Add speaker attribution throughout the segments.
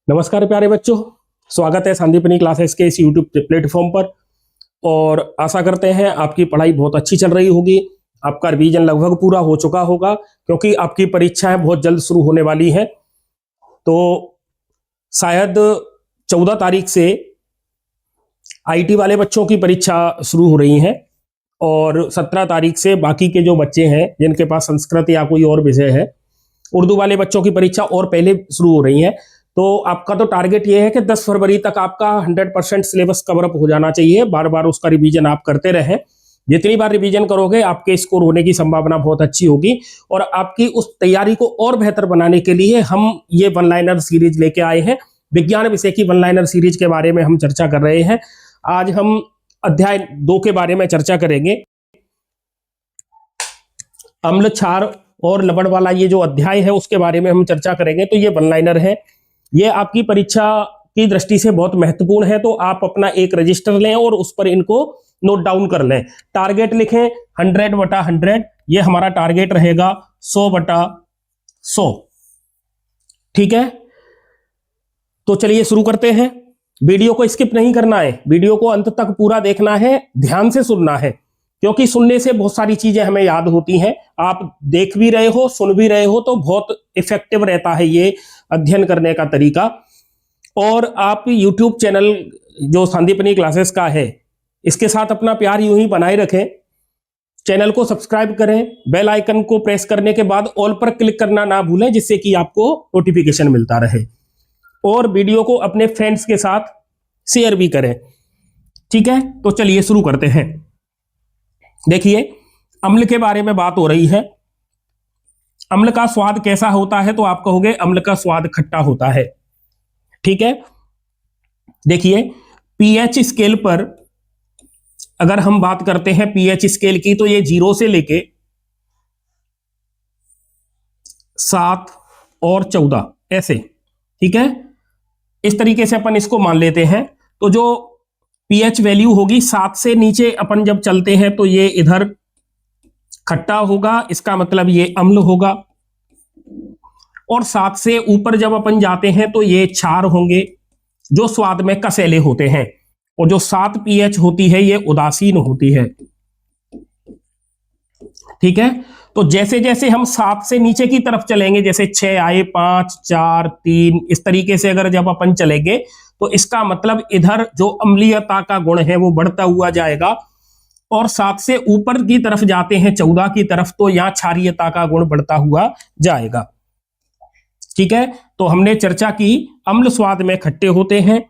Speaker 1: नमस्कार प्यारे बच्चों, स्वागत है संदीपनी क्लासेस के इस यूट्यूब प्लेटफॉर्म पर। और आशा करते हैं आपकी पढ़ाई बहुत अच्छी चल रही होगी। आपका रिवीजन लगभग पूरा हो चुका होगा क्योंकि आपकी परीक्षाएं बहुत जल्द शुरू होने वाली हैं। तो शायद 14 तारीख से आईटी वाले बच्चों की परीक्षा शुरू हो रही है और 17 तारीख से बाकी के जो बच्चे हैं जिनके पास संस्कृत या कोई और विषय है, उर्दू वाले बच्चों की परीक्षा और पहले शुरू हो रही है। तो आपका तो टारगेट ये है कि 10 फरवरी तक आपका 100% सिलेबस कवर अप हो जाना चाहिए। बार बार उसका रिवीजन आप करते रहें। जितनी बार रिवीजन करोगे आपके स्कोर होने की संभावना बहुत अच्छी होगी। और आपकी उस तैयारी को और बेहतर बनाने के लिए हम ये वन लाइनर सीरीज लेके आए हैं। विज्ञान विषय की वन लाइनर सीरीज के बारे में हम चर्चा कर रहे हैं। आज हम अध्याय 2 के बारे में चर्चा करेंगे। अम्ल, क्षार और लवण वाला ये जो अध्याय है उसके बारे में हम चर्चा करेंगे। तो ये वन लाइनर है, ये आपकी परीक्षा की दृष्टि से बहुत महत्वपूर्ण है। तो आप अपना एक रजिस्टर लें और उस पर इनको नोट डाउन कर लें। टारगेट लिखें 100/100, ये हमारा टारगेट रहेगा 100/100। ठीक है, तो चलिए शुरू करते हैं। वीडियो को स्किप नहीं करना है, वीडियो को अंत तक पूरा देखना है, ध्यान से सुनना है, क्योंकि सुनने से बहुत सारी चीजें हमें याद होती हैं। आप देख भी रहे हो, सुन भी रहे हो, तो बहुत इफेक्टिव रहता है ये अध्ययन करने का तरीका। और आप YouTube चैनल जो संदीपनी क्लासेस का है, इसके साथ अपना प्यार यूं ही बनाए रखें। चैनल को सब्सक्राइब करें, बेल आइकन को प्रेस करने के बाद ऑल पर क्लिक करना ना भूलें, जिससे कि आपको नोटिफिकेशन मिलता रहे। और वीडियो को अपने फ्रेंड्स के साथ शेयर भी करें। ठीक है, तो चलिए शुरू करते हैं। देखिए, अम्ल के बारे में बात हो रही है। अम्ल का स्वाद कैसा होता है? तो आप कहोगे अम्ल का स्वाद खट्टा होता है। ठीक है, देखिए पीएच स्केल पर अगर हम बात करते हैं पीएच स्केल की, तो ये 0 से लेके 7 और 14 ऐसे। ठीक है, इस तरीके से अपन इसको मान लेते हैं। तो जो पीएच वैल्यू होगी 7 से नीचे अपन जब चलते हैं तो ये इधर खट्टा होगा, इसका मतलब ये अम्ल होगा। और 7 से ऊपर जब अपन जाते हैं तो ये क्षार होंगे, जो स्वाद में कसैले होते हैं। और जो 7 पीएच होती है ये उदासीन होती है। ठीक है, तो जैसे जैसे हम 7 से नीचे की तरफ चलेंगे, जैसे 6 आए, 5, 4, 3, इस तरीके से अगर जब अपन चलेंगे तो इसका मतलब इधर जो अम्लीयता का गुण है वो बढ़ता हुआ जाएगा। और 7 से ऊपर की तरफ जाते हैं 14 की तरफ, तो यहां क्षारीयता का गुण बढ़ता हुआ जाएगा। ठीक है, तो हमने चर्चा की अम्ल स्वाद में खट्टे होते हैं।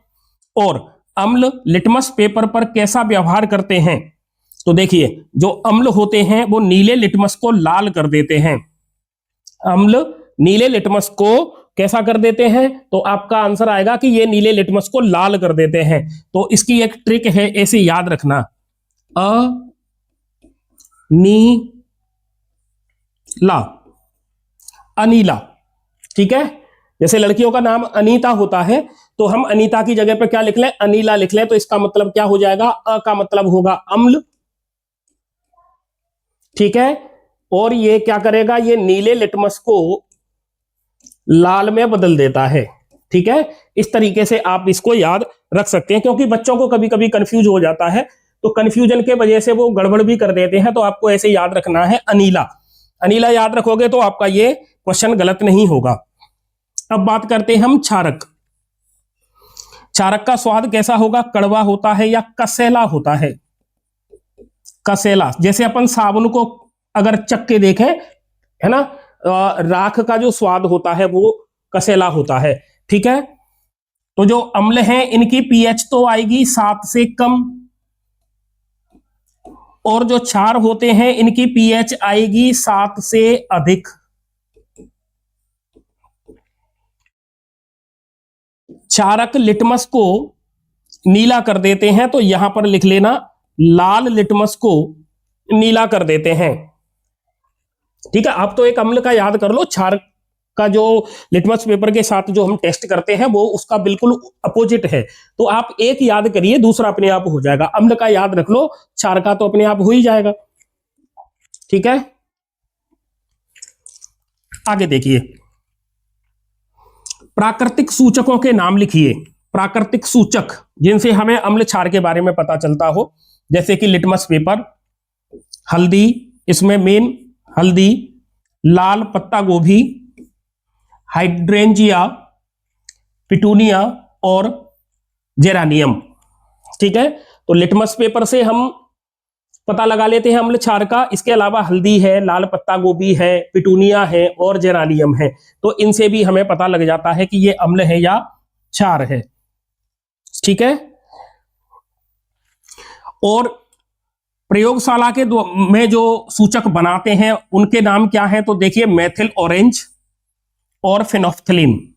Speaker 1: और अम्ल लिटमस पेपर पर कैसा व्यवहार करते हैं? तो देखिए, जो अम्ल होते हैं वो नीले लिटमस को लाल कर देते हैं। अम्ल नीले लिटमस को कैसा कर देते हैं? तो आपका आंसर आएगा कि ये नीले लिटमस को लाल कर देते हैं। तो इसकी एक ट्रिक है, ऐसे याद रखना, ला, अनीला। ठीक है, जैसे लड़कियों का नाम अनीता होता है तो हम अनीता की जगह पे क्या लिख लें? अनीला लिख लें। तो इसका मतलब क्या हो जाएगा? अ का मतलब होगा अम्ल। ठीक है, और ये क्या करेगा? ये नीले लिटमस को लाल में बदल देता है। ठीक है, इस तरीके से आप इसको याद रख सकते हैं, क्योंकि बच्चों को कभी कभी कंफ्यूज हो जाता है, तो कंफ्यूजन के वजह से वो गड़बड़ भी कर देते हैं। तो आपको ऐसे याद रखना है, अनीला। अनीला याद रखोगे तो आपका ये क्वेश्चन गलत नहीं होगा। अब बात करते हैं हम क्षारक। क्षारक का स्वाद कैसा होगा? कड़वा होता है या कसैला होता है? कसैला। जैसे अपन साबुन को अगर चख के देखें, है ना, राख का जो स्वाद होता है वो कसैला होता है। ठीक है, तो जो अम्ल हैं इनकी पीएच तो आएगी 7 से कम, और जो क्षार होते हैं इनकी पीएच आएगी 7 से अधिक। क्षारक लिटमस को नीला कर देते हैं, तो यहां पर लिख लेना लाल लिटमस को नीला कर देते हैं। ठीक है, आप तो एक अम्ल का याद कर लो, क्षारक का जो लिटमस पेपर के साथ जो हम टेस्ट करते हैं वो उसका बिल्कुल अपोजिट है। तो आप एक याद करिए, दूसरा अपने आप हो जाएगा। अम्ल का याद रख लो, क्षार का तो अपने आप हो ही जाएगा। ठीक है, आगे देखिए, प्राकृतिक सूचकों के नाम लिखिए। प्राकृतिक सूचक जिनसे हमें अम्ल क्षार के बारे में पता चलता हो, जैसे कि लिटमस पेपर, हल्दी, इसमें मेन हल्दी, लाल पत्ता गोभी, हाइड्रेंजिया, पिटूनिया और जेरानियम। ठीक है, तो लिटमस पेपर से हम पता लगा लेते हैं अम्ल क्षार का। इसके अलावा हल्दी है, लाल पत्ता गोभी है, पिटूनिया है और जेरानियम है, तो इनसे भी हमें पता लग जाता है कि ये अम्ल है या क्षार है। ठीक है, और प्रयोगशाला के में जो सूचक बनाते हैं उनके नाम क्या है, तो देखिए मेथिल ऑरेंज और फिनोफ्थलीन,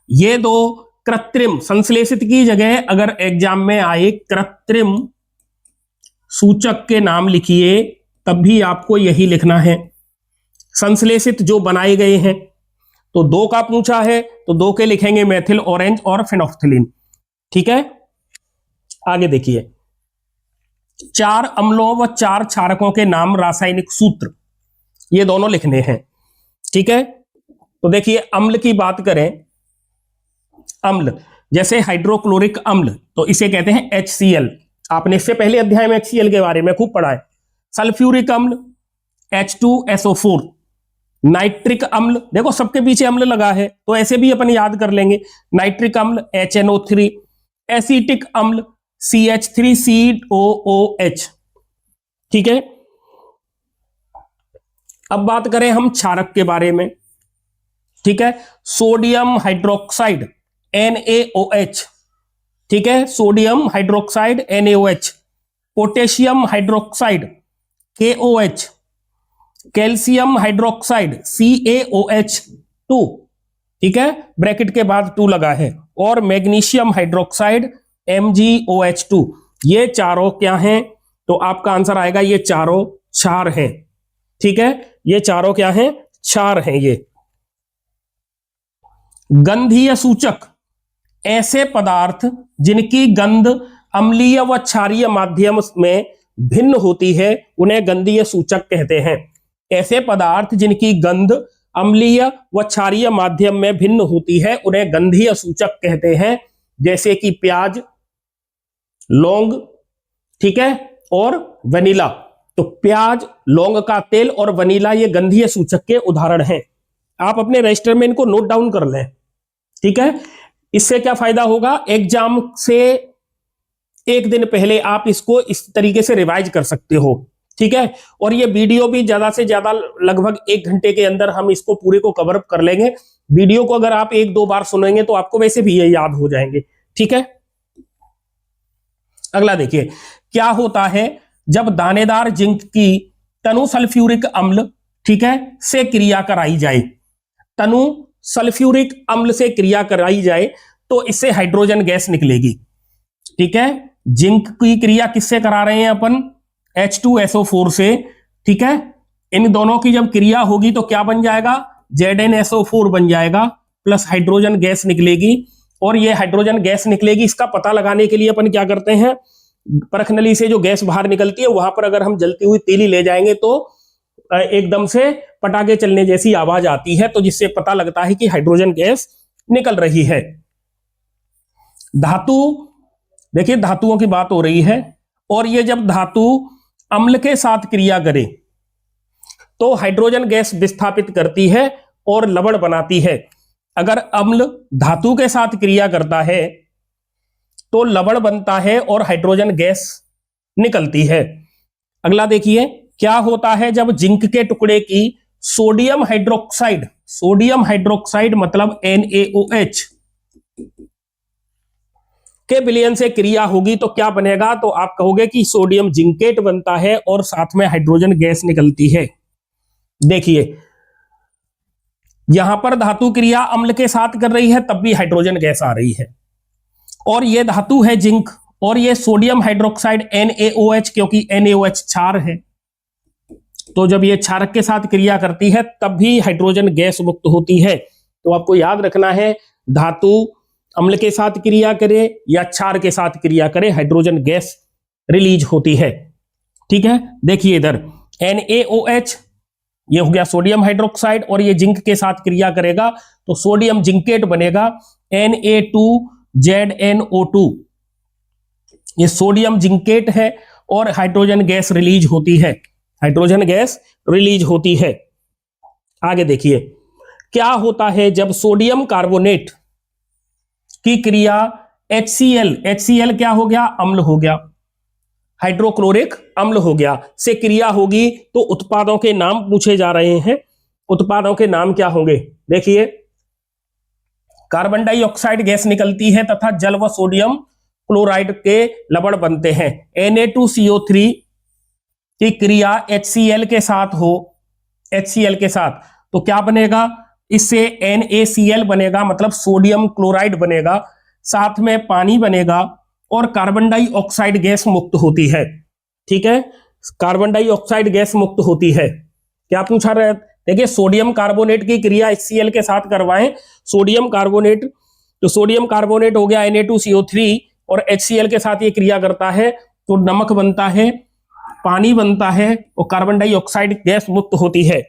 Speaker 1: ये दो कृत्रिम, संश्लेषित की जगह अगर एग्जाम में आए कृत्रिम सूचक के नाम लिखिए, तब भी आपको यही लिखना है। संश्लेषित जो बनाए गए हैं, तो दो का पूछा है तो दो के लिखेंगे मेथिल ऑरेंज और फिनोफ्थलीन। ठीक है, आगे देखिए, 4 अम्लों व 4 क्षारकों के नाम, रासायनिक सूत्र, ये दोनों लिखने हैं। ठीक है, तो देखिए अम्ल की बात करें, अम्ल जैसे हाइड्रोक्लोरिक अम्ल, तो इसे कहते हैं HCl। आपने इससे पहले अध्याय में HCl के बारे में खूब पढ़ा है। सल्फ्यूरिक अम्ल H2SO4, नाइट्रिक अम्ल, देखो सबके पीछे अम्ल लगा है तो ऐसे भी अपन याद कर लेंगे, नाइट्रिक अम्ल HNO3, एसिटिक अम्ल CH3COOH। ठीक है, अब बात करें हम क्षारक के बारे में। ठीक है, सोडियम हाइड्रोक्साइड NaOH, ठीक है, sodium hydroxide NaOH, potassium hydroxide KOH, calcium hydroxide CaOH2, ठीक है, ब्रैकेट के बाद 2 लगा है, और मैग्नीशियम हाइड्रोक्साइड MgOH2। ये चारों क्या हैं, तो आपका आंसर आएगा ये चारों क्षार हैं। ठीक है, ये चारों क्या हैं, क्षार हैं ये। गंधीय सूचक, ऐसे पदार्थ जिनकी गंध अम्लीय व क्षारीय माध्यम में भिन्न होती है उन्हें गंधीय सूचक कहते हैं। ऐसे पदार्थ जिनकी गंध अम्लीय व क्षारीय माध्यम में भिन्न होती है उन्हें गंधीय सूचक कहते हैं, जैसे कि प्याज, लौंग, ठीक है, और वनीला। तो प्याज, लौंग का तेल और वनीला ये गंधीय सूचक के उदाहरण हैं। आप अपने रजिस्टर में इनको नोट डाउन कर लें। ठीक है, इससे क्या फायदा होगा, एग्जाम से एक दिन पहले आप इसको इस तरीके से रिवाइज कर सकते हो। ठीक है, और ये वीडियो भी ज्यादा से ज्यादा लगभग 1 घंटे के अंदर हम इसको पूरे को कवर अप कर लेंगे। वीडियो को अगर आप 1-2 बार सुनेंगे तो आपको वैसे भी ये याद हो जाएंगे। ठीक है, अगला देखिए, क्या होता है जब दानेदार जिंक की तनु सल्फ्यूरिक अम्ल, ठीक है, से क्रिया कराई जाए। तनु सल्फ्यूरिक अम्ल से क्रिया कराई जाए तो इससे हाइड्रोजन गैस निकलेगी। ठीक है, जिंक की क्रिया किससे करा रहे हैं अपन, H2SO4 से। ठीक है, इन दोनों की जब क्रिया होगी तो क्या बन जाएगा, ZnSO4 बन जाएगा, प्लस हाइड्रोजन गैस निकलेगी। और ये हाइड्रोजन गैस निकलेगी, इसका पता लगाने के लिए अपन क्या करते हैं, परख नली से जो गैस बाहर निकलती है वहां पर अगर हम जलती हुई तीली ले जाएंगे तो एकदम से पटाखे चलने जैसी आवाज आती है, तो जिससे पता लगता है कि हाइड्रोजन गैस निकल रही है। धातु, देखिए धातुओं की बात हो रही है, और ये जब धातु अम्ल के साथ क्रिया करे तो हाइड्रोजन गैस विस्थापित करती है और लवण बनाती है। अगर अम्ल धातु के साथ क्रिया करता है तो लवण बनता है और हाइड्रोजन गैस निकलती है। अगला देखिए, क्या होता है जब जिंक के टुकड़े की सोडियम हाइड्रोक्साइड मतलब NaOH के विलयन से क्रिया होगी तो क्या बनेगा, तो आप कहोगे कि सोडियम जिंकेट बनता है और साथ में हाइड्रोजन गैस निकलती है। देखिए यहां पर धातु क्रिया अम्ल के साथ कर रही है तब भी हाइड्रोजन गैस आ रही है, और यह धातु है जिंक, और यह सोडियम हाइड्रोक्साइड NaOH, क्योंकि NaOH क्षार है, तो जब यह क्षारक के साथ क्रिया करती है तब भी हाइड्रोजन गैस मुक्त होती है। तो आपको याद रखना है, धातु अम्ल के साथ क्रिया करे या क्षार के साथ क्रिया करे, हाइड्रोजन गैस रिलीज होती है। ठीक है, देखिए इधर NaOH ये हो गया सोडियम हाइड्रोक्साइड, और ये जिंक के साथ क्रिया करेगा तो सोडियम जिंकेट बनेगा Na2ZnO2। ये सोडियम जिंकेट है और हाइड्रोजन गैस रिलीज होती है, हाइड्रोजन गैस रिलीज होती है। आगे देखिए क्या होता है जब सोडियम कार्बोनेट की क्रिया HCl क्या हो गया, अम्ल हो गया, हाइड्रोक्लोरिक अम्ल हो गया, से क्रिया होगी तो उत्पादों के नाम पूछे जा रहे हैं। उत्पादों के नाम क्या होंगे, देखिए कार्बन डाइऑक्साइड गैस निकलती है तथा जल व सोडियम क्लोराइड के लवण बनते हैं। Na2CO3 की क्रिया HCl के साथ हो, HCl के साथ तो क्या बनेगा, इससे NaCl बनेगा, मतलब सोडियम क्लोराइड बनेगा, साथ में पानी बनेगा और कार्बन डाइऑक्साइड गैस मुक्त होती है। ठीक है, कार्बन डाइऑक्साइड गैस मुक्त होती है। क्या पूछा रहे, देखिए सोडियम कार्बोनेट की क्रिया HCl के साथ करवाएं, सोडियम कार्बोनेट, तो सोडियम कार्बोनेट हो गया Na2CO3 और HCl के साथ ये क्रिया करता है तो नमक बनता है, पानी बनता है और कार्बन डाइऑक्साइड गैस मुक्त होती है।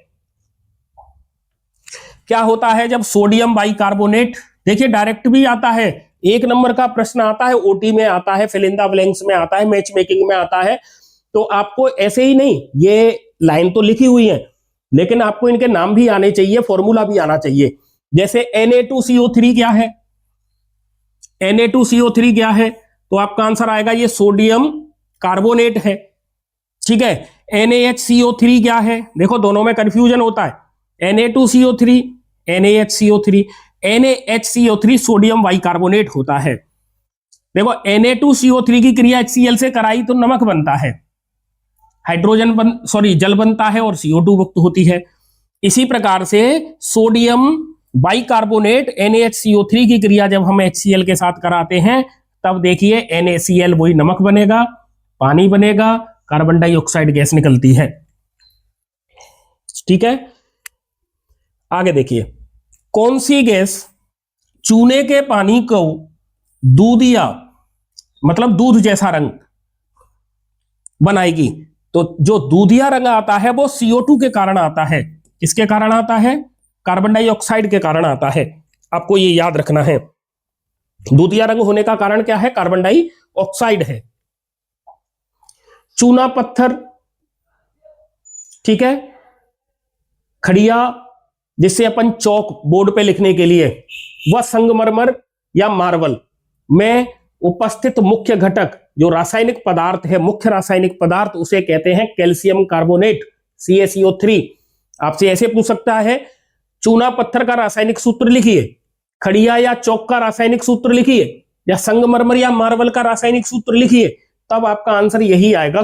Speaker 1: क्या होता है जब सोडियम बाइकार्बोनेट, देखिए डायरेक्ट भी आता है, 1 नंबर का प्रश्न आता है, ओटी में आता है, फिल इन द ब्लैंक्स में आता है, मैच मेकिंग में आता है, तो आपको ऐसे ही नहीं, ये लाइन तो लिखी हुई है लेकिन आपको इनके नाम भी आने चाहिए, फॉर्मूला भी आना चाहिए। जैसे Na2CO3 क्या है, Na2CO3 क्या है, तो आपका आंसर आएगा ये सोडियम कार्बोनेट है। ठीक है, NaHCO3 क्या है, देखो दोनों में कंफ्यूजन होता है, Na2CO3 NaHCO3, NaHCO3 sodium bicarbonate होता है। देखो Na2CO3 की क्रिया HCl से कराई तो नमक बनता है, जल बनता है और CO2 मुक्त होती है। इसी प्रकार से सोडियम बाइकार्बोनेट NaHCO3 की क्रिया जब हम HCl के साथ कराते हैं तब देखिए NaCl वही नमक बनेगा, पानी बनेगा, कार्बन डाइऑक्साइड गैस निकलती है। ठीक है, आगे देखिए कौन सी गैस चूने के पानी को दूधिया, मतलब दूध जैसा रंग बनाएगी, तो जो दूधिया रंग आता है वो CO2 के कारण आता है। किसके कारण आता है, कार्बन डाइऑक्साइड के कारण आता है, आपको ये याद रखना है। दूधिया रंग होने का कारण क्या है, कार्बन डाइऑक्साइड है। चूना पत्थर, ठीक है, खड़िया जिससे अपन चौक बोर्ड पे लिखने के लिए, वह संगमरमर या मार्बल में उपस्थित मुख्य घटक जो रासायनिक पदार्थ है, मुख्य रासायनिक पदार्थ, उसे कहते हैं कैल्शियम कार्बोनेट CaCO3। आपसे ऐसे पूछ सकता है चूना पत्थर का रासायनिक सूत्र लिखिए, खड़िया या चौक का रासायनिक सूत्र लिखिए, या संगमरमर या मार्बल का रासायनिक सूत्र लिखिए, तब आपका आंसर यही आएगा,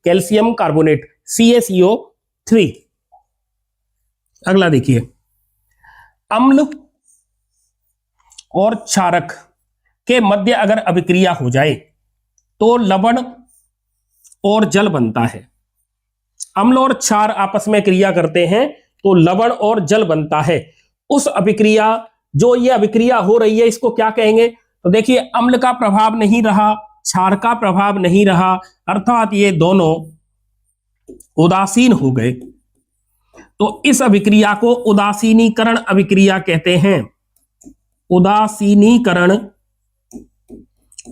Speaker 1: कैल्शियम कार्बोनेट CaCO3। अगला देखिए, अम्ल और क्षारक के मध्य अगर अभिक्रिया हो जाए तो लवण और जल बनता है। अम्ल और क्षार आपस में क्रिया करते हैं तो लवण और जल बनता है। उस अभिक्रिया, जो ये अभिक्रिया हो रही है, इसको क्या कहेंगे, तो देखिए अम्ल का प्रभाव नहीं रहा, क्षार का प्रभाव नहीं रहा, अर्थात ये दोनों उदासीन हो गए, तो इस अभिक्रिया को उदासीनीकरण अभिक्रिया कहते हैं। उदासीनीकरण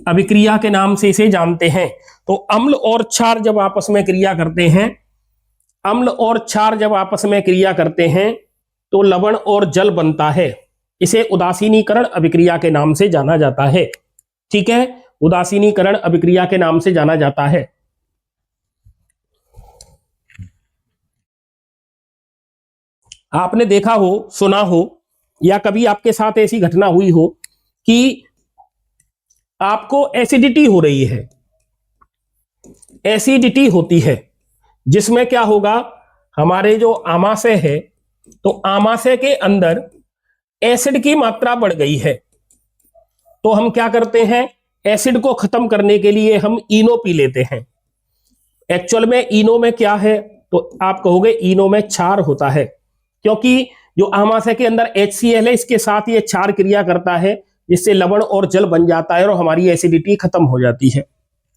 Speaker 1: अभिक्रिया के नाम से इसे जानते हैं। तो अम्ल और क्षार जब आपस में क्रिया करते हैं, अम्ल और क्षार जब आपस में क्रिया करते हैं तो लवण और जल बनता है। इसे उदासीनीकरण अभिक्रिया के नाम से जाना जाता है। ठीक है, उदासीनीकरण अभिक्रिया के नाम से जाना जाता है। आपने देखा हो, सुना हो, या कभी आपके साथ ऐसी घटना हुई हो कि आपको एसिडिटी हो रही है, एसिडिटी होती है, जिसमें क्या होगा, हमारे जो आमाशय है, तो आमाशय के अंदर एसिड की मात्रा बढ़ गई है, तो हम क्या करते हैं, एसिड को खत्म करने के लिए हम इनो पी लेते हैं। एक्चुअल में इनो में क्या है, तो आप कहोगे इनो में क्षार होता है, क्योंकि जो आमाशय के अंदर HCl है, इसके साथ ये क्षार क्रिया करता है, जिससे लवण और जल बन जाता है और हमारी एसिडिटी खत्म हो जाती है।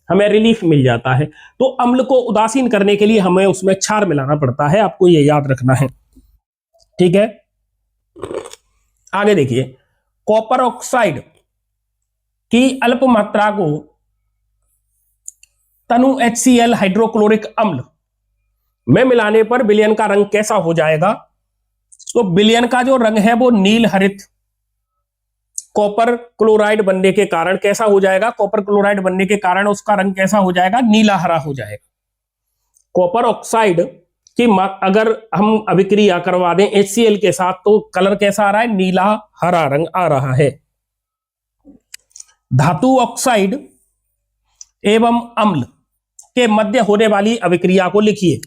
Speaker 1: हमें रिलीफ मिल जाता है। तो अम्ल को उदासीन करने के लिए हमें उसमें क्षार मिलाना पड़ता है, आपको ये याद रखना है। ठीक है, आगे देखिए, कॉपर ऑक्साइड की अल्प मात्रा को तनु HCl हाइड्रोक्लोरिक अम्ल में मिलाने पर विलयन का रंग कैसा हो जाएगा? तो विलयन का जो रंग है वो नील हरित कॉपर क्लोराइड बनने के कारण कैसा हो जाएगा? कॉपर क्लोराइड बनने के कारण उसका रंग कैसा हो जाएगा? नीला हरा हो जाएगा। कॉपर ऑक्साइड की अगर हम अभिक्रिया करवा दें HCl के साथ तो कलर कैसा आ रहा है? नीला हरा रंग आ रहा है। धातु ऑक्साइड एवं अम्ल के मध्य होने वाली अभिक्रिया को लिखिए।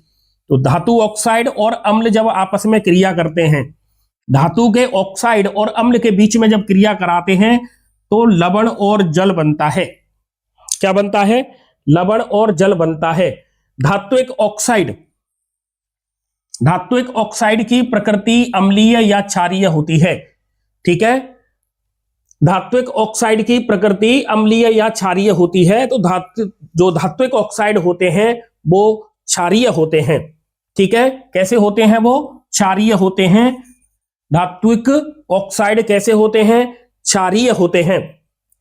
Speaker 1: तो धातु ऑक्साइड और अम्ल जब आपस में क्रिया करते हैं, धातु के ऑक्साइड और अम्ल के बीच में जब क्रिया कराते हैं तो लवण और जल बनता है। क्या बनता है? लवण और जल बनता है। धात्विक ऑक्साइड की प्रकृति अम्लीय या क्षारीय होती है। ठीक है, धात्विक ऑक्साइड की प्रकृति अम्लीय या क्षारीय होती है। तो जो धात्विक ऑक्साइड होते हैं वो क्षारीय होते हैं। ठीक है, कैसे होते हैं? वो क्षारीय होते हैं। धात्विक ऑक्साइड कैसे होते हैं? क्षारीय होते हैं।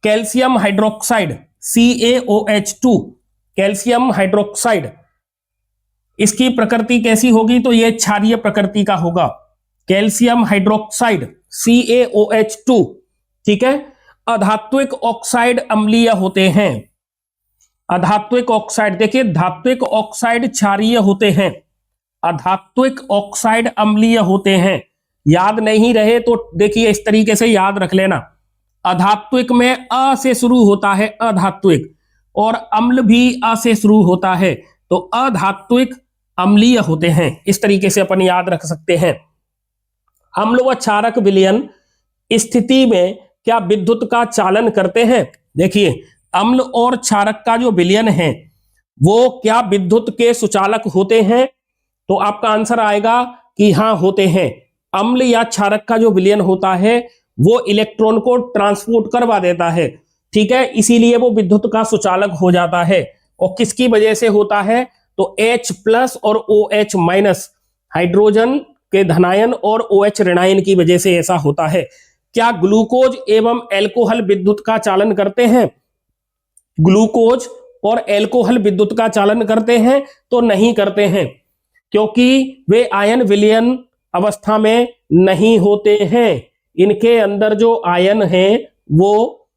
Speaker 1: Calcium hydroxide CaOH2, calcium hydroxide, इसकी प्रकृति कैसी होगी? तो यह क्षारीय प्रकृति का होगा। Calcium hydroxide CaOH2। ठीक है, अधात्विक ऑक्साइड अम्लीय होते हैं। अधात्विक ऑक्साइड, देखिए धात्विक ऑक्साइड क्षारीय होते हैं, अधात्विक ऑक्साइड अम्लीय होते हैं। याद नहीं रहे तो देखिए इस तरीके से याद रख लेना। अधात्विक में अ से शुरू होता है अधात्विक, और अम्ल भी अ से शुरू होता है, तो अधात्विक अम्लीय होते हैं। इस तरीके से अपन याद रख सकते हैं। अम्ल व क्षारक विलयन स्थिति में क्या विद्युत का चालन करते हैं? देखिए अम्ल और क्षारक का जो विलयन है वो क्या विद्युत के सुचालक होते हैं? तो आपका आंसर आएगा कि हां होते हैं। अम्ल या क्षारक का जो विलयन होता है वो इलेक्ट्रॉन को ट्रांसपोर्ट करवा देता है। ठीक है, इसीलिए वो विद्युत का सुचालक हो जाता है। और किसकी वजह से होता है? तो H+ और OH- हाइड्रोजन के धनायन और OH ऋणायन की वजह से ऐसा होता है। क्या ग्लूकोज एवं एल्कोहल विद्युत का चालन करते हैं? ग्लूकोज और एल्कोहल विद्युत का चालन करते हैं? तो नहीं करते हैं, क्योंकि वे आयन विलयन अवस्था में नहीं होते हैं। इनके अंदर जो आयन हैं वो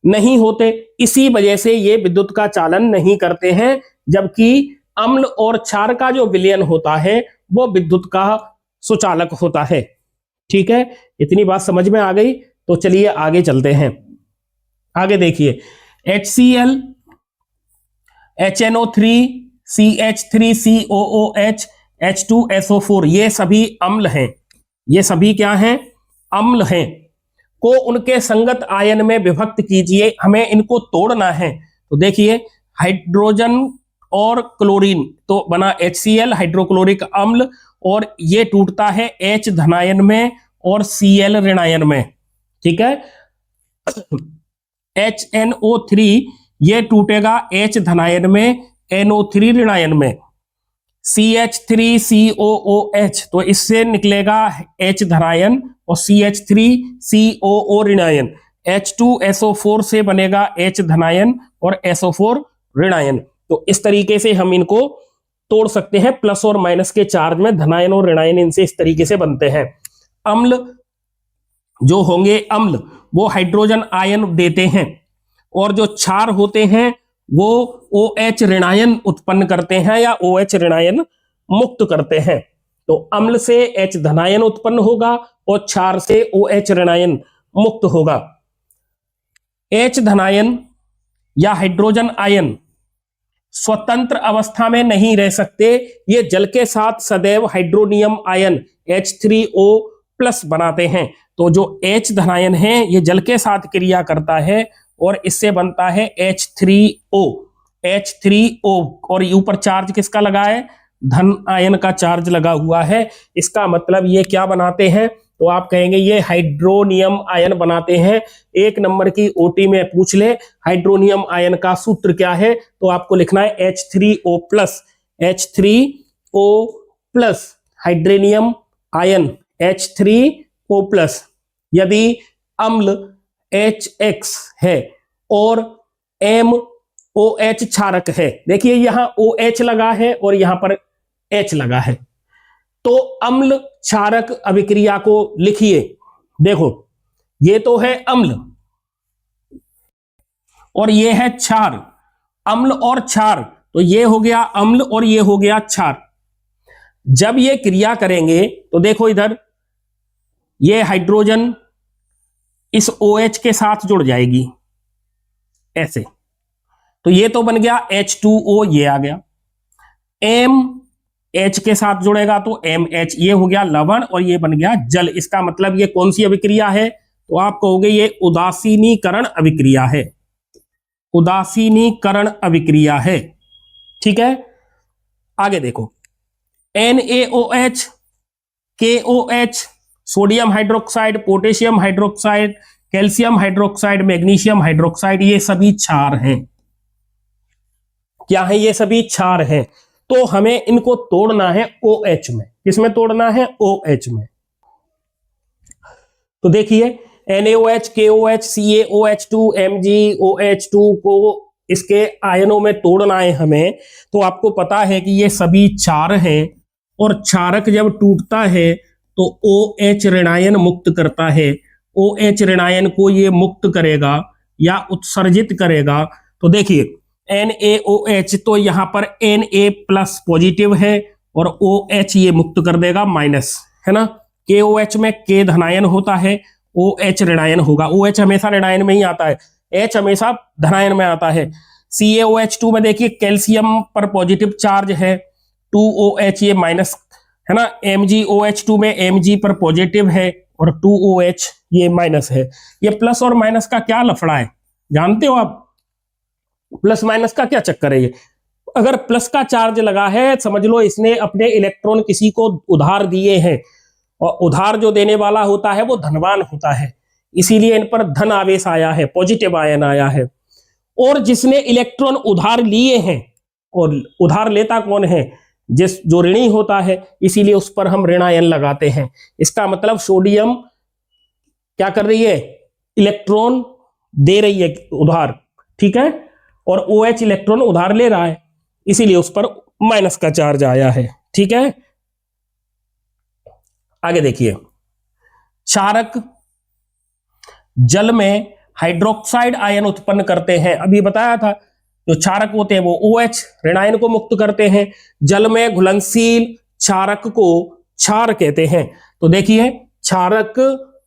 Speaker 1: नहीं होते, इसी वजह से ये विद्युत का चालन नहीं करते हैं। जबकि अम्ल और क्षार का जो विलयन होता है वो विद्युत का सुचालक होता है। ठीक है, इतनी बात समझ में आ गई। तो चलिए आगे चलते हैं। आगे देखिए, HCl, HNO3, CH3COOH, H2SO4, ये सभी अम्ल हैं। ये सभी क्या हैं? अम्ल हैं। को उनके संगत आयन में विभक्त कीजिए। हमें इनको तोड़ना है। तो देखिए हाइड्रोजन और क्लोरीन तो बना HCl हाइड्रोक्लोरिक अम्ल, और ये टूटता है H धनायन में और Cl ऋणायन में। ठीक है, HNO3 ये टूटेगा H धनायन में, NO3 ऋणायन में। CH3COOH तो इससे निकलेगा H धनायन और CH3COO ऋणायन। H2SO4 से बनेगा H धनायन और SO4 ऋणायन। तो इस तरीके से हम इनको तोड़ सकते हैं। प्लस और माइनस के चार्ज में धनायन और ऋणायन इनसे इस तरीके से बनते हैं। अम्ल जो होंगे, अम्ल वो हाइड्रोजन आयन देते हैं, और जो क्षार होते हैं वो OH ऋणायन उत्पन्न करते हैं या OH ऋणायन मुक्त करते हैं। तो अम्ल से H धनायन उत्पन्न होगा और क्षार से OH ऋणायन मुक्त होगा। H धनायन या हाइड्रोजन आयन स्वतंत्र अवस्था में नहीं रह सकते, ये जल के साथ सदैव हाइड्रोनियम आयन H3O+ बनाते हैं। तो जो H धनायन है ये जल के साथ क्रिया करता है और इससे बनता है H3O। और ऊपर चार्ज किसका लगा है? धन आयन का चार्ज लगा हुआ है। इसका मतलब ये क्या बनाते हैं? तो आप कहेंगे ये हाइड्रोनियम आयन बनाते हैं। 1 नंबर की ओटी में पूछ ले हाइड्रोनियम आयन का सूत्र क्या है, तो आपको लिखना है H3O plus, H3O plus hydronium ion H3O plus. यदि अम्ल HX है और MOH क्षारक है, देखिए यहां OH लगा है और यहां पर H लगा है, तो अम्ल क्षारक अभिक्रिया को लिखिए। देखो ये तो है अम्ल और ये है क्षार, अम्ल और क्षार, तो ये हो गया अम्ल और ये हो गया क्षार। जब ये क्रिया करेंगे तो देखो इधर ये हाइड्रोजन इस OH के साथ जुड़ जाएगी ऐसे, तो ये तो बन गया H2O, ये आ गया। MH के साथ जुड़ेगा तो MH, ये हो गया लवण और ये बन गया जल। इसका मतलब ये कौन सी अभिक्रिया है, तो आप कहोगे ये उदासीनीकरण अभिक्रिया है, उदासीनीकरण अभिक्रिया है। ठीक है, आगे देखो NaOH, KOH, sodium hydroxide, potassium hydroxide, calcium hydroxide, magnesium hydroxide, ये सभी क्षार हैं। क्या है, ये सभी क्षार हैं। तो हमें इनको तोड़ना है OH में। किसमें तोड़ना है, OH में। तो देखिए NaOH, KOH, CaOH2, MgOH2 को इसके आयनों में तोड़ना है हमें। तो आपको पता है कि ये सभी क्षार हैं और क्षारक जब टूटता है तो OH ऋणायन मुक्त करता है। OH ऋणायन को ये मुक्त करेगा या उत्सर्जित करेगा। तो देखिए NaOH, तो यहां पर Na प्लस पॉजिटिव है और OH ये मुक्त कर देगा माइनस, है ना। KOH में K धनायन होता है, OH ऋणायन होगा। OH हमेशा ऋणायन में ही आता है, H हमेशा धनायन में आता है। CaOH2 में देखिए कैल्शियम पर पॉजिटिव चार्ज है, 2OH ये माइनस, है ना। MgOH2 में Mg पर पॉजिटिव है और 2OH ये माइनस है। ये प्लस और माइनस का क्या लफड़ा है जानते हो आप, प्लस माइनस का क्या चक्कर है ये। अगर प्लस का चार्ज लगा है समझ लो इसने अपने इलेक्ट्रॉन किसी को उधार दिए हैं, और उधार जो देने वाला होता है वो धनवान होता है, इसीलिए इन पर धन आवेश आया है, पॉजिटिव आयन आया है। और जिसने इलेक्ट्रॉन उधार लिए हैं, और उधार लेता कौन है, जो ऋणी होता है, इसीलिए उस पर हम ऋणायन लगाते हैं। इसका मतलब सोडियम क्या कर रही है, इलेक्ट्रॉन दे रही है उधार, ठीक है, और OH इलेक्ट्रॉन उधार ले रहा है, इसीलिए उस पर माइनस का चार्ज आया है। ठीक है, आगे देखिए क्षारक जल में हाइड्रोक्साइड आयन उत्पन्न करते हैं। अभी बताया था जो क्षारक होते हैं वो OH ऋणायन को मुक्त करते हैं। जल में घुलनशील क्षारक को क्षार कहते हैं। तो देखिए क्षारक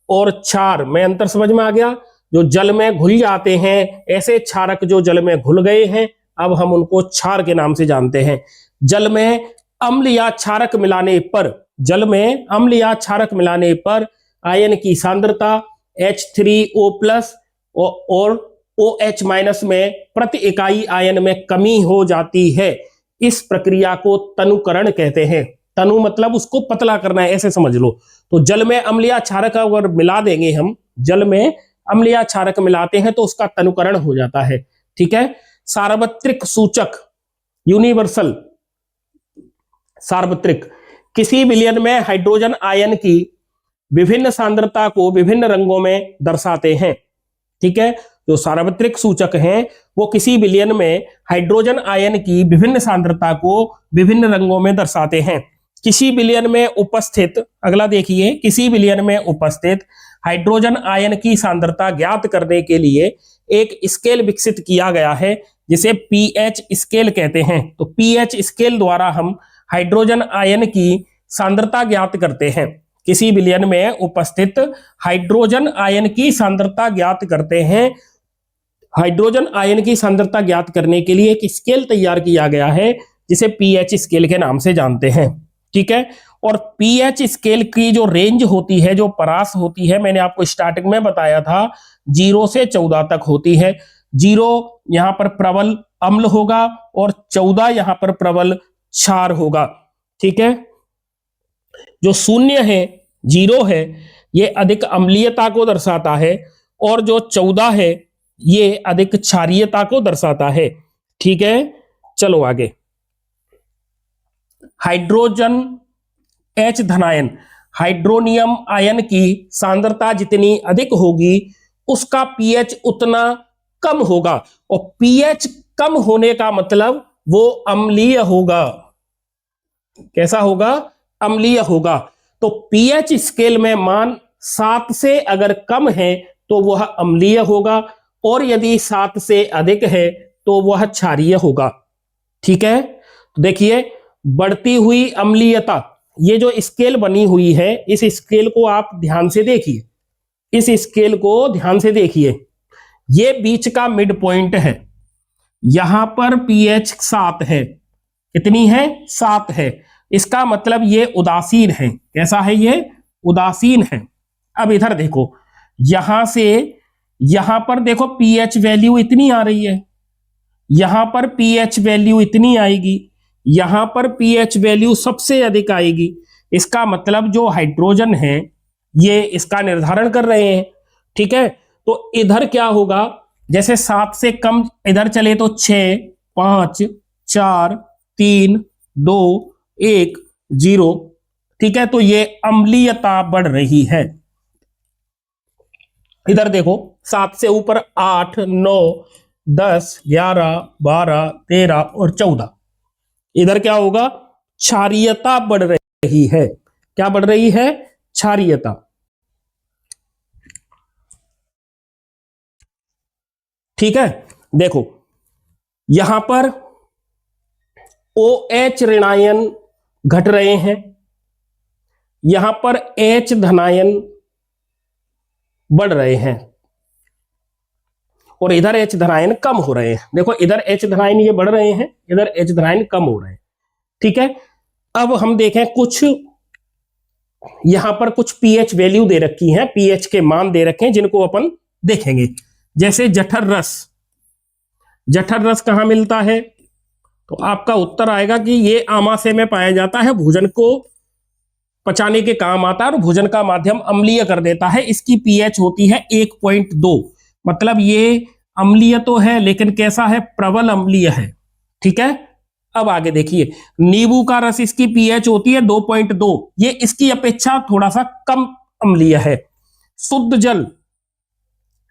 Speaker 1: और क्षार में अंतर समझ में आ गया। जो जल में घुल जाते हैं, ऐसे क्षारक जो जल में घुल गए हैं, अब हम उनको क्षार के नाम से जानते हैं। जल में अम्ल या क्षारक मिलाने पर, जल में अम्ल या क्षारक मिलाने पर आयन की सांद्रता H3O प्लस और OH माइनस में प्रति इकाई आयन में कमी हो जाती है। इस प्रक्रिया को तनुकरण कहते हैं। तनु मतलब उसको पतला करना है, ऐसे समझ लो। तो जल में अम्ल या क्षारक अगर मिला देंगे हम, जल में अम्ल या क्षारक मिलाते हैं तो उसका तनुकरण हो जाता है। ठीक है, सार्वत्रिक सूचक, यूनिवर्सल सार्वत्रिक, किसी विलयन में हाइड्रोजन आयन की विभिन्न सांद्रता को विभिन्न रंगों में दर्शाते हैं। ठीक है, जो सार्वत्रिक सूचक हैं वो किसी विलयन में हाइड्रोजन आयन की विभिन्न सांद्रता को विभिन्न रंगों में दर्शाते हैं। किसी विलयन में उपस्थित, अगला देखिए, किसी विलयन में उपस्थित हाइड्रोजन आयन की सांद्रता ज्ञात करने के लिए एक स्केल विकसित किया गया है जिसे पीएच स्केल कहते हैं। तो पीएच स्केल द्वारा हम हाइड्रोजन आयन की सांद्रता ज्ञात करते हैं। किसी विलयन में उपस्थित हाइड्रोजन आयन की सांद्रता ज्ञात करते हैं। हाइड्रोजन आयन की सांद्रता ज्ञात करने के लिए एक स्केल तैयार किया गया है जिसे पीएच स्केल के नाम से जानते हैं। ठीक है, और पीएच स्केल की जो रेंज होती है, जो परास होती है, मैंने आपको स्टार्टिंग में बताया था 0 से 14 तक होती है। 0 यहां पर प्रबल अम्ल होगा और 14 यहां पर प्रबल क्षार होगा। ठीक है, जो 0 है, 0 है, ये अधिक अम्लीयता को दर्शाता है, और जो 14 है ये अधिक क्षारीयता को दर्शाता है। ठीक है, चलो आगे। हाइड्रोजन H धनायन, हाइड्रोनियम आयन की सांद्रता जितनी अधिक होगी उसका pH उतना कम होगा, और pH कम होने का मतलब वो अम्लीय होगा। कैसा होगा? अम्लीय होगा। तो pH स्केल में मान 7 से अगर कम है तो वह अम्लीय होगा, और यदि 7 से अधिक है तो वह क्षारीय होगा। ठीक है, तो देखिए बढ़ती हुई अम्लीयता, ये जो स्केल बनी हुई है इस स्केल को आप ध्यान से देखिए, इस स्केल को ध्यान से देखिए। ये बीच का मिड पॉइंट है, यहां पर pH 7 है। कितनी है? 7 है। इसका मतलब ये उदासीन है। कैसा है? ये उदासीन है। अब इधर देखो, यहां से यहां पर देखो pH वैल्यू इतनी आ रही है, यहां पर pH वैल्यू इतनी आएगी, यहां पर pH वैल्यू सबसे अधिक आएगी। इसका मतलब जो हाइड्रोजन है ये इसका निर्धारण कर रहे हैं। ठीक है, तो इधर क्या होगा? जैसे 7 से कम इधर चले तो 6, 5, 4, 3, 2, 1, 0। ठीक है, तो ये अम्लीयता बढ़ रही है। इधर देखो 7 से ऊपर 8, 9, 10, 11, 12, 13 और 14। इधर क्या होगा? क्षारीयता बढ़ रही है। क्या बढ़ रही है? क्षारीयता। ठीक है, देखो यहां पर OH ऋणायन घट रहे हैं, यहां पर H धनायन बढ़ रहे हैं, और इधर H धनायन कम हो रहे हैं। देखो इधर H धनायन ये बढ़ रहे हैं, इधर H धनायन कम हो रहे हैं। ठीक है, अब हम देखें कुछ, यहां पर कुछ pH वैल्यू दे रखी हैं, pH के मान दे रखे हैं जिनको अपन देखेंगे। जैसे जठर रस, जठर रस कहां मिलता है? तो आपका उत्तर आएगा कि ये आमाशय में पाया जाता है, भोजन को पचाने के काम आता है और भोजन का माध्यम अम्लीय कर देता है। इसकी pH होती है 1.2, मतलब ये अम्लीय तो है लेकिन कैसा है? प्रबल अम्लीय है। ठीक है, अब आगे देखिए, नींबू का रस, इसकी pH होती है 2.2, ये इसकी अपेक्षा थोड़ा सा कम अम्लीय है। शुद्ध जल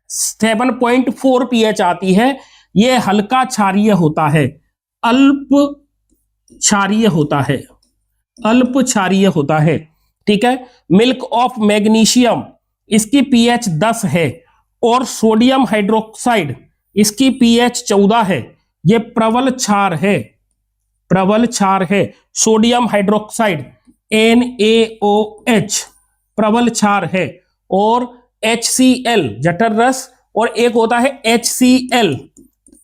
Speaker 1: 7.4 pH आती है, ये हल्का क्षारीय होता है, अल्प क्षारीय होता है, अल्प क्षारीय होता है। ठीक है, मिल्क ऑफ मैग्नीशियम, इसकी pH 10 है, और सोडियम हाइड्रोक्साइड, इसकी pH 14 है। ये प्रबल क्षार है, प्रबल क्षार है। सोडियम हाइड्रोक्साइड NaOH प्रबल क्षार है, और HCl जठर रस, और एक होता है HCl,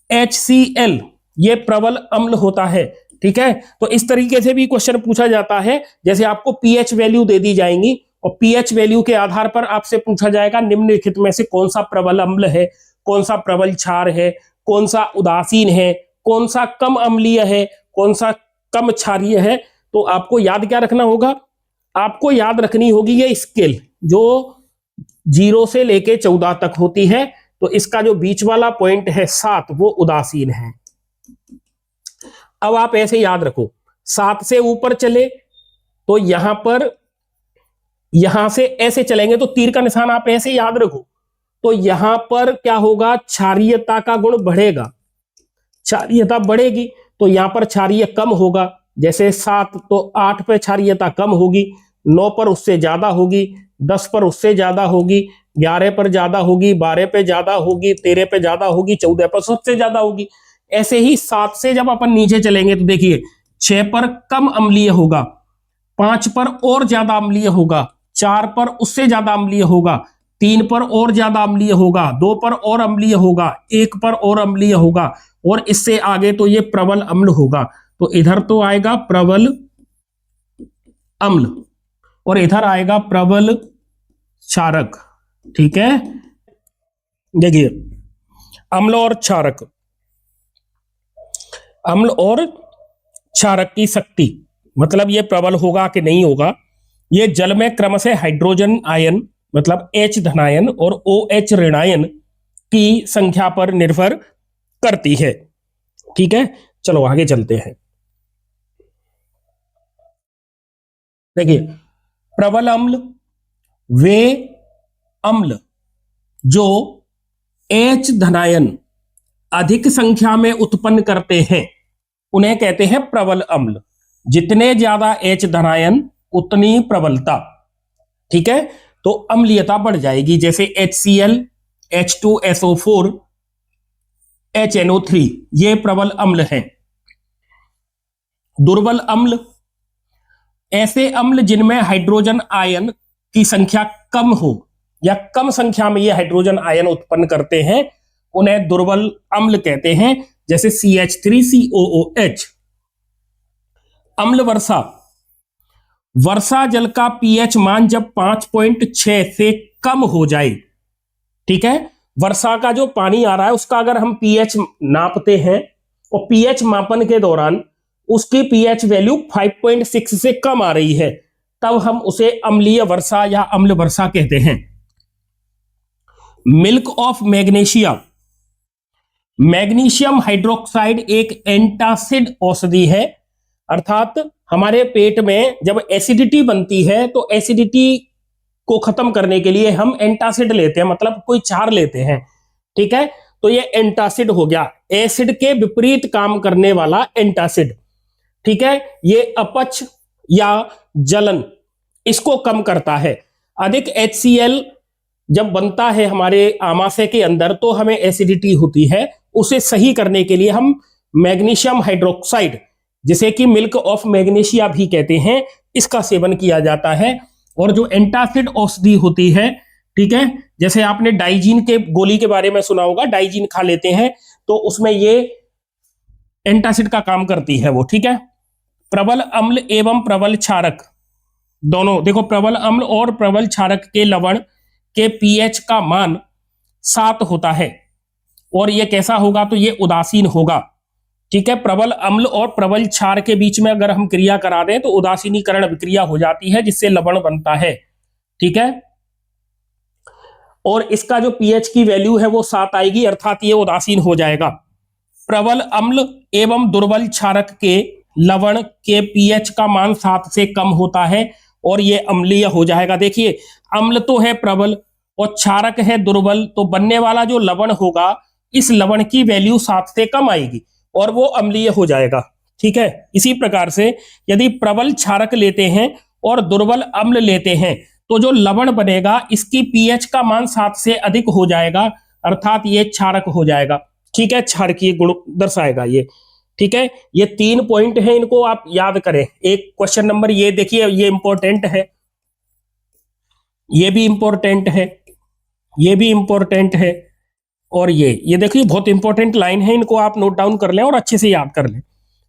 Speaker 1: HCl ये प्रबल अम्ल होता है। ठीक है, तो इस तरीके से भी क्वेश्चन पूछा जाता है। जैसे आपको pH वैल्यू दे दी जाएंगी, और pH वैल्यू के आधार पर आपसे पूछा जाएगा निम्नलिखित में से कौन सा प्रबल अम्ल है, कौन सा प्रबल क्षार है, कौन सा उदासीन है, कौन सा कम अम्लीय है, कौन सा कम क्षारीय है। तो आपको याद क्या रखना होगा? आपको याद रखनी होगी ये स्केल जो 0 से लेके 14 तक होती है, तो इसका जो बीच वाला पॉइंट है 7 वो उदासीन है। अब आप ऐसे याद रखो, 7 से ऊपर चले तो यहां पर, यहां से ऐसे चलेंगे तो तीर का निशान आप ऐसे याद रखो, तो यहां पर क्या होगा? क्षारीयता का गुण बढ़ेगा, क्षारीयता बढ़ेगी तो यहां पर क्षारीय कम होगा। जैसे 7 तो 8 पे क्षारीयता कम होगी, 9 पर उससे ज्यादा होगी, 10 पर उससे ज्यादा होगी, 11 पर ज्यादा होगी, 12 पे ज्यादा होगी, 13 पे ज्यादा होगी, 14 पर सबसे ज्यादा होगी। ऐसे ही 7 से जब अपन नीचे चलेंगे तो देखिए 6 पर कम अम्लीय होगा, 5 पर और ज्यादा अम्लीय होगा, 4 पर उससे ज्यादा अम्लीय होगा, 3 पर और ज्यादा अम्लीय होगा, 2 पर और अम्लीय होगा, 1 पर और अम्लीय होगा, और इससे आगे तो ये प्रबल अम्ल होगा। तो इधर तो आएगा प्रबल अम्ल, और इधर आएगा प्रबल क्षारक। ठीक है, देखिए अम्ल और क्षारक, अम्ल और क्षारक की शक्ति, मतलब ये प्रबल होगा कि नहीं होगा। ये जल में क्रमशः हाइड्रोजन आयन, मतलब H धनायन और OH ऋणायन की संख्या पर निर्भर करती है। ठीक है, चलो आगे चलते हैं। देखिए, प्रबल अम्ल वे अम्ल जो H धनायन अधिक संख्या में उत्पन्न करते हैं उन्हें कहते हैं प्रबल अम्ल। जितने ज्यादा H धनायन उतनी प्रबलता। ठीक है, तो अम्लीयता बढ़ जाएगी, जैसे HCl, H2SO4, HNO3, ये प्रबल अम्ल हैं। दुर्बल अम्ल ऐसे अम्ल जिनमें हाइड्रोजन आयन की संख्या कम हो या कम संख्या में ये हाइड्रोजन आयन उत्पन्न करते हैं, उन्हें दुर्बल अम्ल कहते हैं, जैसे CH3COOH। अम्ल वर्षा वर्षा जल का पीएच मान जब 5.6 से कम हो जाए, ठीक है, वर्षा का जो पानी आ रहा है उसका अगर हम पीएच नापते हैं और पीएच मापन के दौरान उसकी पीएच वैल्यू 5.6 से कम आ रही है, तब हम उसे अम्लीय वर्षा या अम्ल वर्षा कहते हैं। Milk of magnesia magnesium hydroxide एक एंटासिड औषधि है, अर्थात हमारे पेट में जब एसिडिटी बनती है तो एसिडिटी को खत्म करने के लिए हम एंटासिड लेते हैं, मतलब कोई चार लेते हैं। ठीक है, तो ये एंटासिड हो गया, एसिड के विपरीत काम करने वाला एंटासिड। ठीक है, ये अपच या जलन इसको कम करता है। अधिक HCl जब बनता है हमारे आमाशय के अंदर तो हमें एसिडिटी होती है, उसे सही करने के लिए हम मैग्नीशियम हाइड्रोक्साइड, जिसे कि मिल्क ऑफ मैग्नीशिया भी कहते हैं, इसका सेवन किया जाता है। और जो एंटासिड औषधि होती है, ठीक है, जैसे आपने डाइजीन के गोली के बारे में सुना होगा, डाइजीन खा लेते हैं तो उसमें ये एंटासिड का काम करती है वो। ठीक है, प्रबल अम्ल एवं प्रबल क्षारक दोनों, देखो प्रबल अम्ल और प्रबल क्षारक के लवण के पीएच का मान 7 होता है, और ये कैसा होगा, तो ये उदासीन होगा। ठीक है, प्रबल अम्ल और प्रबल क्षार के बीच में अगर हम क्रिया करा दें तो उदासीनीकरण विक्रिया हो जाती है, जिससे लवण बनता है। ठीक है, और इसका जो पीएच की वैल्यू है वो 7 आएगी, अर्थात ये उदासीन हो जाएगा। प्रबल अम्ल एवं दुर्बल क्षारक के लवण के पीएच का मान 7 से कम होता है और ये अम्लीय हो जाएगा। देखिए, अम्ल तो है प्रबल और क्षारक है दुर्बल, तो बनने वाला जो लवण होगा इस लवण की वैल्यू 7 से कम आएगी और वो अम्लीय हो जाएगा। ठीक है, इसी प्रकार से यदि प्रबल क्षारक लेते हैं और दुर्बल अम्ल लेते हैं तो जो लवण बनेगा इसकी पीएच का मान 7 से अधिक हो जाएगा, अर्थात ये क्षारक हो जाएगा। ठीक है, क्षारकीय गुण दर्शाएगा ये। ठीक है, ये 3 पॉइंट है, इनको आप याद करें। एक क्वेश्चन नंबर ये देखिए, ये इंपॉर्टेंट है, ये भी इंपॉर्टेंट है, ये भी इंपॉर्टेंट है, और ये देखिए बहुत इंपॉर्टेंट लाइन है, इनको आप नोट डाउन कर लें और अच्छे से याद कर लें।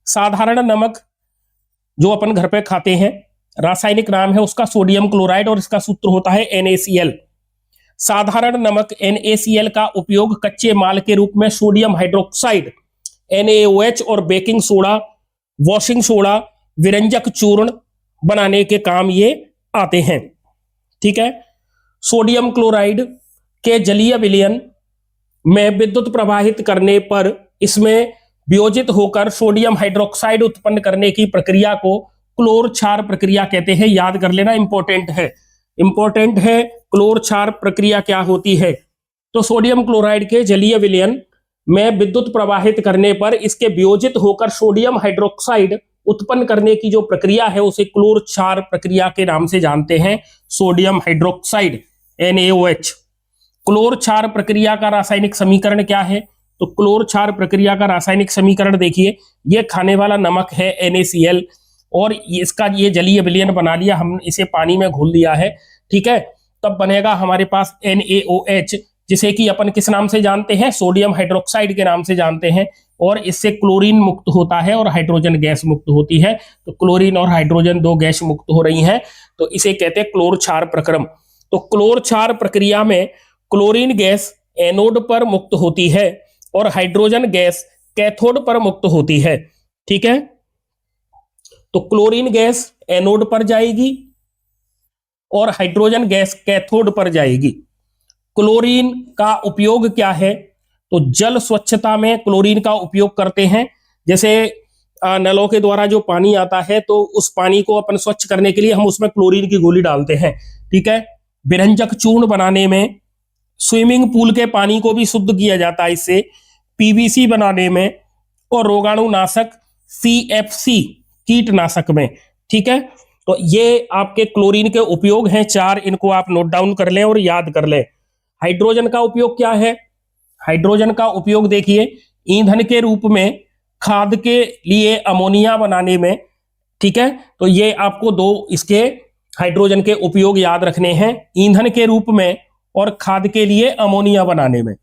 Speaker 1: साधारण नमक जो अपन घर पे खाते हैं, रासायनिक नाम है उसका सोडियम क्लोराइड और इसका सूत्र होता है NaCl। साधारण नमक NaCl का उपयोग कच्चे माल के रूप में सोडियम हाइड्रोक्साइड NaOH और बेकिंग सोडा, वॉशिंग सोडा, विरंजक चूर्ण बनाने के काम ये आते हैं। ठीक है, सोडियम क्लोराइड के जलीय विलयन में विद्युत प्रवाहित करने पर इसमें वियोजित होकर सोडियम हाइड्रोक्साइड उत्पन्न करने की प्रक्रिया को क्लोर क्षार प्रक्रिया कहते हैं। याद कर लेना, इंपॉर्टेंट है, इंपॉर्टेंट है। क्लोर क्षार प्रक्रिया क्या होती है, तो सोडियम क्लोराइड के जलीय विलयन में विद्युत प्रवाहित करने पर इसके वियोजित होकर सोडियम हाइड्रोक्साइड उत्पन्न करने की जो प्रक्रिया है उसे क्लोर क्षार प्रक्रिया के नाम से जानते हैं, सोडियम हाइड्रोक्साइड NaOH। क्लोर क्षार प्रक्रिया का रासायनिक समीकरण क्या है, तो क्लोर क्षार प्रक्रिया का रासायनिक समीकरण देखिए, ये खाने वाला नमक है NaCl और इसका ये जलीय विलयन बना लिया, हम इसे पानी में घोल दिया है। ठीक है, तब बनेगा हमारे पास NaOH, जिसे कि अपन किस नाम से जानते हैं, सोडियम हाइड्रोक्साइड के नाम से जानते हैं, और इससे क्लोरीन मुक्त होता है और हाइड्रोजन गैस मुक्त होती है। तो क्लोरीन और हाइड्रोजन दो गैस मुक्त हो रही हैं, तो इसे कहते हैं क्लोर क्षार प्रक्रम। तो क्लोर क्षार प्रक्रिया में क्लोरीन गैस एनोड पर मुक्त होती है और हाइड्रोजन गैस कैथोड पर मुक्त होती है। ठीक है, तो क्लोरीन गैस एनोड पर जाएगी और हाइड्रोजन गैस कैथोड पर जाएगी। क्लोरीन का उपयोग क्या है? तो जल स्वच्छता में क्लोरीन का उपयोग करते हैं। जैसे नलों के द्वारा जो पानी आता है तो उस पानी को अपन स्वच्छ करने के लिए हम उसमें क्लोरीन की गोली डालते हैं, ठीक है। विरंजक चूर्ण बनाने में, स्विमिंग पूल के पानी को भी शुद्ध किया जाता है इससे, पीवीसी बनाने में, और रोगाणुनाशक CFC कीटनाशक में, ठीक है। तो ये आपके क्लोरीन के उपयोग हैं 4, इनको आप नोट डाउन कर लें और याद कर लें। हाइड्रोजन का उपयोग क्या है? हाइड्रोजन का उपयोग देखिए ईंधन के रूप में, खाद के लिए अमोनिया बनाने में, ठीक है। तो ये आपको 2 इसके हाइड्रोजन के उपयोग याद रखने हैं, ईंधन के रूप में और खाद के लिए अमोनिया बनाने में।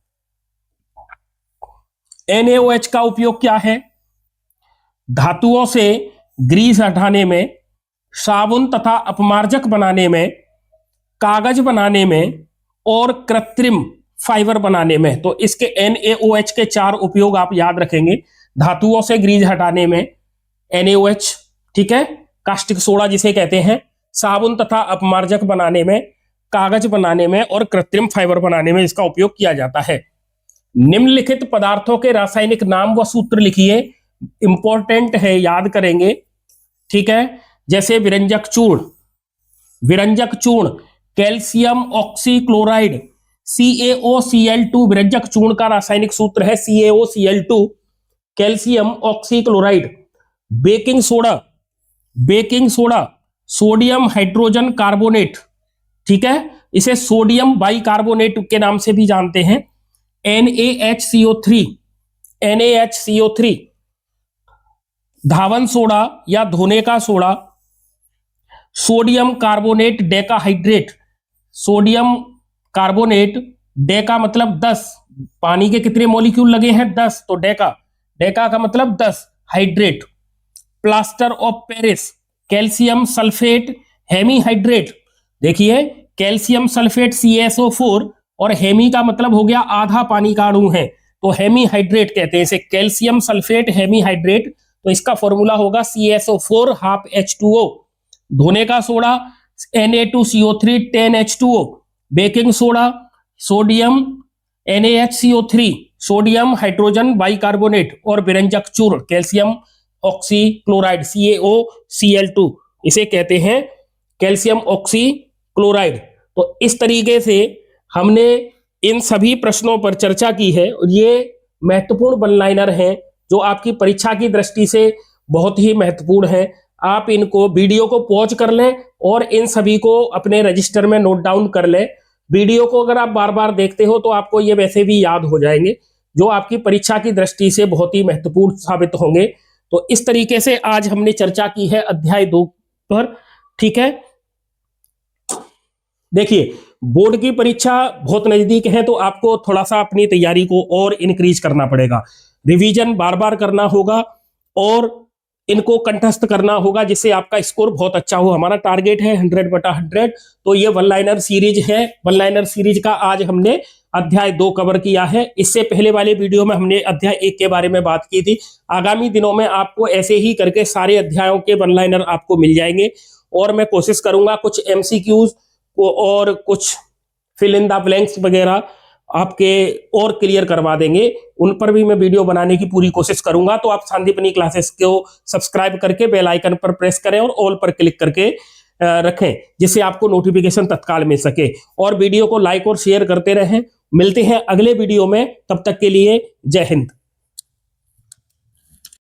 Speaker 1: NaOH का उपयोग क्या है? धातुओं से ग्रीस हटाने में, साबुन तथा अपमार्जक बनाने में, कागज बनाने में और कृत्रिम फाइबर बनाने में। तो इसके NaOH के 4 उपयोग आप याद रखेंगे। धातुओं से ग्रीस हटाने में NaOH, ठीक है, कास्टिक सोडा जिसे कहते हैं, साबुन तथा अपमार्जक बनाने में, कागज बनाने में और कृत्रिम फाइबर बनाने में इसका उपयोग किया जाता है। निम्नलिखित पदार्थों के रासायनिक नाम व सूत्र लिखिए, इंपॉर्टेंट है, याद करेंगे, ठीक है। जैसे विरंजक चूर्ण कैल्शियम ऑक्सीक्लोराइड CaOCl2, विरंजक चूर्ण का रासायनिक सूत्र है CaOCl2, calcium oxychloride. Baking soda sodium hydrogen carbonate, ठीक है, इसे सोडियम बाइकार्बोनेट के नाम से भी जानते हैं, NaHCO3। धावन सोडा या धोने का soda, sodium carbonate decahydrate, sodium carbonate, Deka मतलब 10, पानी के कितने मॉलिक्यूल लगे हैं? 10, तो डेका का मतलब 10, hydrate. Plaster of Paris, calcium sulphate hemihydrate, देखिए कैल्शियम सल्फेट CaSO4 और हेमी का मतलब हो गया आधा पानी का अणु है, तो हेमीहाइड्रेट कहते हैं इसे, कैल्शियम सल्फेट हेमीहाइड्रेट। तो इसका फॉर्मूला होगा CaSO4 ½ H2O। धोने का soda Na2CO3 10H2O। Baking soda sodium NaHCO3, sodium hydrogen bicarbonate. और विरंजक चूर्ण कैल्शियम ऑक्सीक्लोराइड CaOCl2, इसे कहते हैं कैल्शियम ऑक्सीक्लोराइड। तो इस तरीके से हमने इन सभी प्रश्नों पर चर्चा की है और ये महत्वपूर्ण वन लाइनर हैं जो आपकी परीक्षा की दृष्टि से बहुत ही महत्वपूर्ण है। आप इनको वीडियो को पॉज कर लें और इन सभी को अपने रजिस्टर में नोट डाउन कर लें। वीडियो को अगर आप बार बार देखते हो तो आपको ये वैसे भी याद हो जाएंगे, जो आपकी परीक्षा की दृष्टि से बहुत ही महत्वपूर्ण साबित होंगे। तो इस तरीके से आज हमने चर्चा की है अध्याय 2 पर, ठीक है। देखिए बोर्ड की परीक्षा बहुत नजदीक है तो आपको थोड़ा सा अपनी तैयारी को और इंक्रीज करना पड़ेगा, रिवीजन बार बार करना होगा और इनको कंठस्थ करना होगा जिससे आपका स्कोर बहुत अच्छा हो। हमारा टारगेट है 100/100। तो ये वन लाइनर सीरीज है, वन लाइनर सीरीज का आज हमने अध्याय 2 कवर किया है। इससे पहले वाले वीडियो में हमने अध्याय 1 के बारे में बात की थी। आगामी दिनों में आपको ऐसे ही करके सारे अध्यायों के वन लाइनर आपको मिल जाएंगे और मैं कोशिश करूंगा कुछ MCQs को और कुछ फिल इन द ब्लैंक्स वगैरह आपके और क्लियर करवा देंगे, उन पर भी मैं वीडियो बनाने की पूरी कोशिश करूंगा। तो आप संदीपनी क्लासेस को सब्सक्राइब करके बेल आइकन पर प्रेस करें और ऑल पर क्लिक करके रखें जिससे आपको नोटिफिकेशन तत्काल मिल सके, और वीडियो को लाइक और शेयर करते रहें। मिलते हैं अगले वीडियो में, तब तक के लिए जय हिंद।